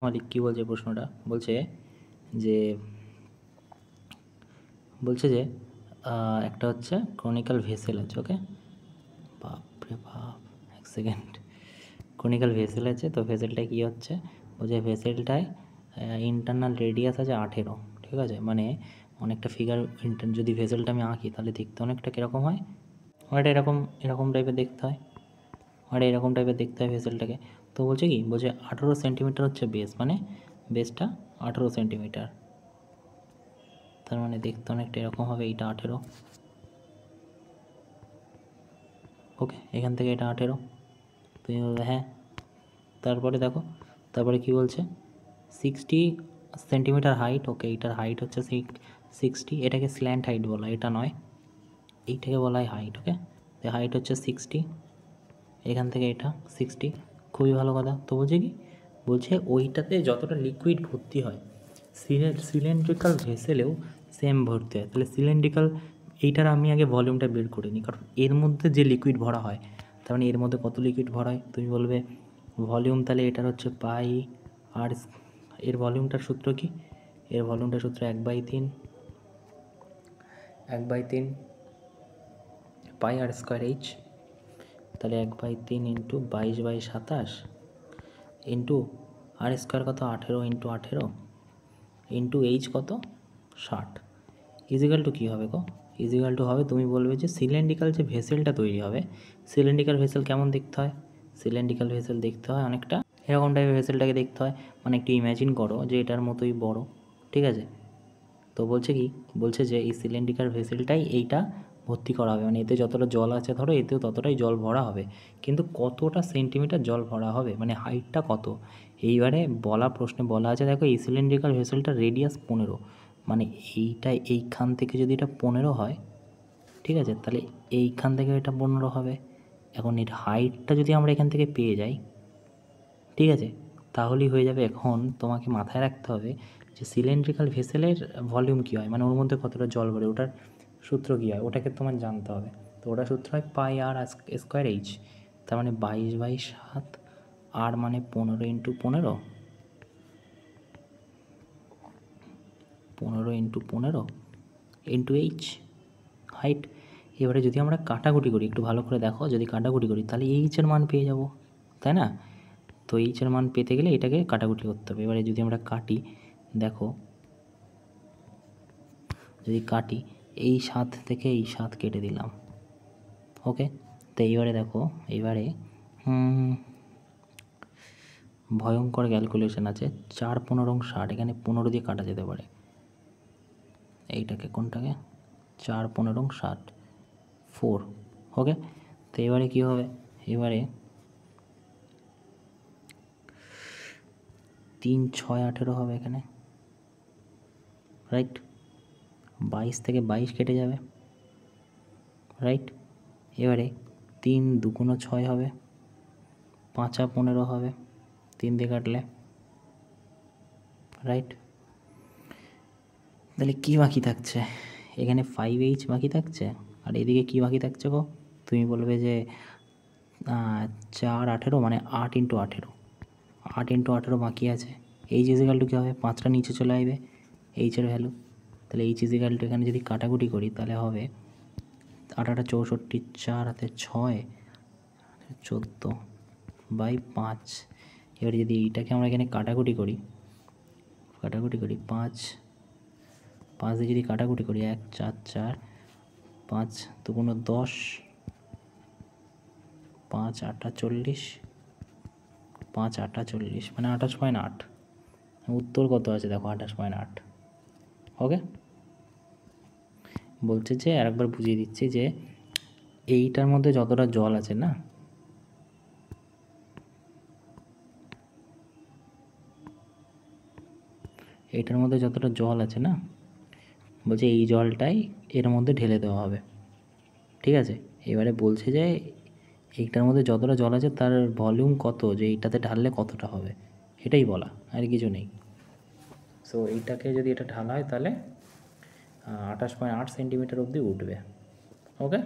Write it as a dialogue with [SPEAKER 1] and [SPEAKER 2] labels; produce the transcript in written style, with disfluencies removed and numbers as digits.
[SPEAKER 1] মালিক কী বলছে প্রশ্নটা যে বলছে যে একটা হচ্ছে ক্রনিক্যাল ভেসেল আছে। ওকে, বাপরে বাপ, এক সেকেন্ড। ক্রনিক্যাল ভেসেল আছে, তো ভেসেলটায় কী হচ্ছে, বলছে ভেসেলটায় ইন্টারনাল রেডিয়াস আছে 18। ঠিক আছে, মানে অনেকটা ফিগার যদি ভেসেলটা আমি আঁকি তাহলে দেখতে অনেকটা কীরকম হয়, অনেকটা এরকম টাইপের দেখতে হয়, এরকম টাইপের দেখতে হয় ভেসেলটাকে। তো বলছে 18 সেন্টিমিটার হচ্ছে বেস, মানে বেসটা 18 সেন্টিমিটার, তার মানে দেখতে অনেকটা এরকম হবে। এইটা 18। ওকে, এখান থেকে এটা 18, তুমি বলবে হ্যাঁ। তারপরে দেখো, তারপরে কি বলছে 60 সেন্টিমিটার হাইট। ওকে, এইটার হাইট হচ্ছে 60, এটাকে স্ল্যান্ট হাইট বলা, এটা নয়, এইটাকে বলা হয় হাইট। ওকে, তো হাইট হচ্ছে 60, এখান থেকে এটা 60, খুবই ভালো কথা। তো বলছে ওইটাতে যতটা লিকুইড ভর্তি হয় সিলিন্ড্রিক্যাল ভেসেলেও সেম ভর্তি হয়। তাহলে সিলিন্ড্রিক্যাল, এইটার আমি আগে ভলিউমটা বের করে নিই, কারণ এর মধ্যে যে লিকুইড ভরা হয় তার মানে এর মধ্যে কত লিকুইড ভরা হয়। তুমি বলবে ভলিউম, তাহলে এটার হচ্ছে পাই আর এর ভলিউমটার সূত্র কি, এর ভলিউমটার সূত্র 1/3 পাই আর স্কোয়ার এইচ। তাহলে 1/3 ইন্টু 22/27 ইন্টু আর স্কোয়ার কত 18 ইন্টু 18 ইন্টু এইচ কত 60 ইজিক্যাল টু কী হবে ইজিক্যাল টু হবে, তুমি বলবে যে সিলিন্ড্রিক্যাল যে ভেসেলটা তৈরি হবে, সিলিন্ড্রিক্যাল ভেসেল কেমন দেখতে হয়, সিলিন্ড্রিক্যাল ভেসেল দেখতে হয় অনেকটা এরকম টাইপের ভেসেলটাকে দেখতে হয়, মানে একটু ইম্যাজিন করো যে এটার মতোই বড়। ঠিক আছে, তো বলছে যে এই সিলিন্ড্রিক্যাল ভেসেলটাই এইটা ভর্তি করা হবে, মানে এতে যতটা জল আছে ধরো এতেও ততটাই জল ভরা হবে, কিন্তু কতটা সেন্টিমিটার জল ভরা হবে, মানে হাইটটা কত। এইবারে প্রশ্নে বলা আছে, দেখো এই সিলিন্ড্রিক্যাল ভেসেলটার রেডিয়াস 15, মানে এইখান থেকে যদি এটা 15 হয়, ঠিক আছে, তাহলে এইখান থেকে এটা 15 হবে। এখন এর হাইটটা যদি আমরা এখান থেকে পেয়ে যাই, ঠিক আছে, তাহলেই হয়ে যাবে। এখন তোমাকে মাথায় রাখতে হবে যে সিলিন্ড্রিক্যাল ভেসেলের ভলিউম কী হয়, মানে ওর মধ্যে কতটা জল ভরে, ওটার সূত্র কী হয় ওটাকে তোমার জানতে হবে। তো ওটার সূত্র হয় পাই আর স্কোয়ার এইচ, তার মানে 22/7, আর মানে 15 ইন্টু 15 ইন্টু এইচ হাইট। এবারে যদি আমরা কাটাকুটি করি, একটু ভালো করে দেখো, যদি কাটাকুটি করি তাহলে এইচের মান পেয়ে যাব, তাই না? তো এইচের মান পেতে গেলে এটাকে কাটাকুটি করতে হবে। এবারে যদি আমরা কাটি, দেখো যদি কাটি, এই 7 থেকে এই 7 কেটে দিলাম। ওকে, তো এইবারে দেখো, এইবারে ভয়ঙ্কর ক্যালকুলেশন আছে, 4 15 60, এখানে 15 দিয়ে কাটা যেতে পারে এইটাকে, কোনটাকে 4 15 60 4। ওকে, তো এবারে কী হবে, এবারে 3 6 18 হবে এখানে, রাইট। 22 থেকে 22 কেটে যাবে, রাইট। এবারে 3 2 6 হবে, 5 15 হবে 3 দিয়ে কাটলে, রাইট। তাহলে কী বাকি থাকছে, এখানে 5h বাকি থাকছে, আর এদিকে কী বাকি থাকছে তুমি বলবে যে 4 18, মানে 8 ইন্টু 18 বাকি আছে। এইচ ইজিক্যাল টু কী হবে, 5টা নিচে চলে আসবে এইচের ভ্যালু, তাহলে এইচ ইজিক্যাল টু এখানে যদি কাটাকুটি করি তাহলে হবে 8 8 64, 4 হাতে 6 14/5। এবারে যদি এইটাকে আমরা এখানে কাটাকুটি করি 5 দিয়ে যদি কাটাকুটি করি 1 4 4 5 2 10, 5 8 40, 5 8 40, মানে 28.8। উত্তর কত আছে দেখো, 28.8। ওকে, বলছে যে আরেকবার বুঝিয়ে দিচ্ছি যে এইটার মধ্যে যতটা জল আছে না, এইটার মধ্যে যতটা জল আছে না, বলছে এই জলটাই এর মধ্যে ঢেলে দেওয়া হবে। ঠিক আছে, এবারে বলছে যে এইটার মধ্যে যতটা জল আছে তার ভলিউম কত, যে এইটাতে ঢাললে কতটা হবে, এটাই বলা, আর কিছু নেই। সো এইটাকে যদি এটা ঢালা হয় তাহলে 28.8 সেন্টিমিটার অবধি উঠবে। ওকে।